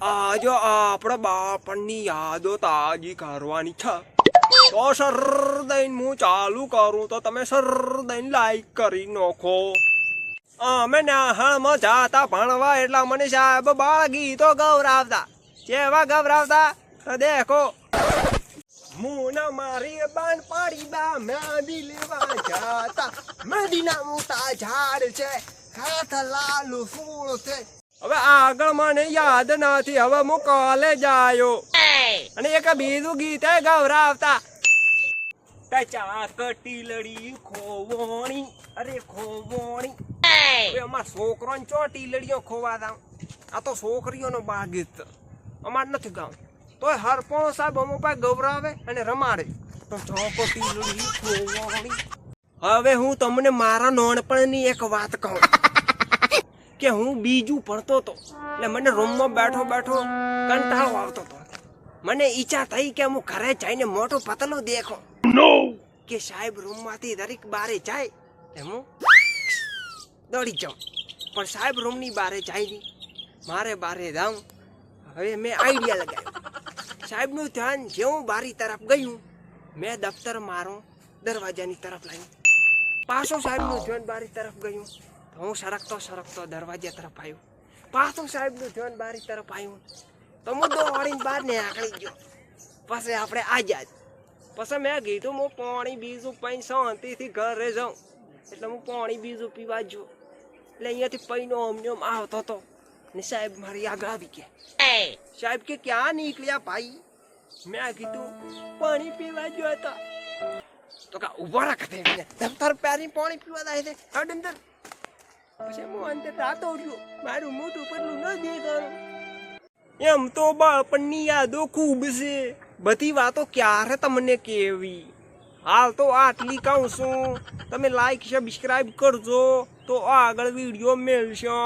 આજો આપણા બાપણની યાદો તાજી કરવાની છે તો સર દઈને હું ચાલુ કરું તો તમે સર દઈને લાઈક કરી નાખો. અમે નાહણમાં જાતા ભણવા એટલા મને સાહેબ બાળ ગીતો ગૌરાવતા. જેવા ગૌરાવતા દેખો મુના મારી બાન પાડી બા મેંદી લેવા જાતા. મેંદીના મોટા ઝાડ છે, હાથ લાલ ફૂલ છે. હવે આગળ મને યાદ નથી. હવે હું કોલેજ આવ્યો અને એક બીજું ગીત ગૌરાવતા. ચાકટી લડી ખોવણી અરે ખોવણી. અમાર છોકરો ને ચોટી લડીઓ ખોવા દાવ. આ તો છોકરીઓનો બાગીત અમાર નથી ગાવ. તો હરપણો સાહેબ અમો પાસે ગૌરાવે અને રમાડે તો ચોકટી લડી ખોવણી. હવે હું તમને મારા નાનપણની એક વાત કહું કે હું બીજું ભણતો હતો એટલે મને રૂમમાં બેઠો બેઠો કંટાળો આવતો હતો. મને ઈચ્છા થઈ કે હું ઘરે જઈને મોટો પતલો દેખો કે સાહેબ રૂમમાંથી દરેક બારે જાય એમ હું દોડી જાઉં. પણ સાહેબ રૂમની બારે જાય નહીં, મારે બારે જાઉં. હવે મેં આઈડિયા લગાવ્યો. સાહેબનું ધ્યાન જેવું બારી તરફ ગયું મેં દફતર મારો દરવાજાની તરફ લાવ્યું. પાછો સાહેબનું ધ્યાન બારી તરફ ગયું હું સરકતો સરકતો દરવાજા તરફ આવ્યો. પાછું સાહેબનું ધ્યાન બારી તરફ આવ્યું તો હું દોડીને બહાર ને આકળી ગયો. પછી આપણે આજાદ. પછી મેં કીધું હું પાણી બીજું પૈન શાંતિથી ઘરે જાઉં. એટલે હું પાણી બીજું પીવા જો એટલે અહીંયાથી પૈનો અમને આવતો હતો ને સાહેબ મારી આગળ આવી ગયા. સાહેબ કે ક્યાં નીકળ્યા ભાઈ? મેં કીધું પાણી પીવા જો હતા. તો કા ઉભા રાખે દફતર પહેરી પાણી પીવા જાય છે અંદર. પછી હું અંદર રાતો ઉઠ્યો મારું મોટું પતલું ન દેખાણું. એમ તો બાળપણની યાદો ખૂબ છે. બધી વાતો ક્યારે તમને કેવી. હાલ તો આટલી કહું છું. તમે લાઈક સબસ્ક્રાઇબ કરજો તો આગળ વિડીયો મેળશો.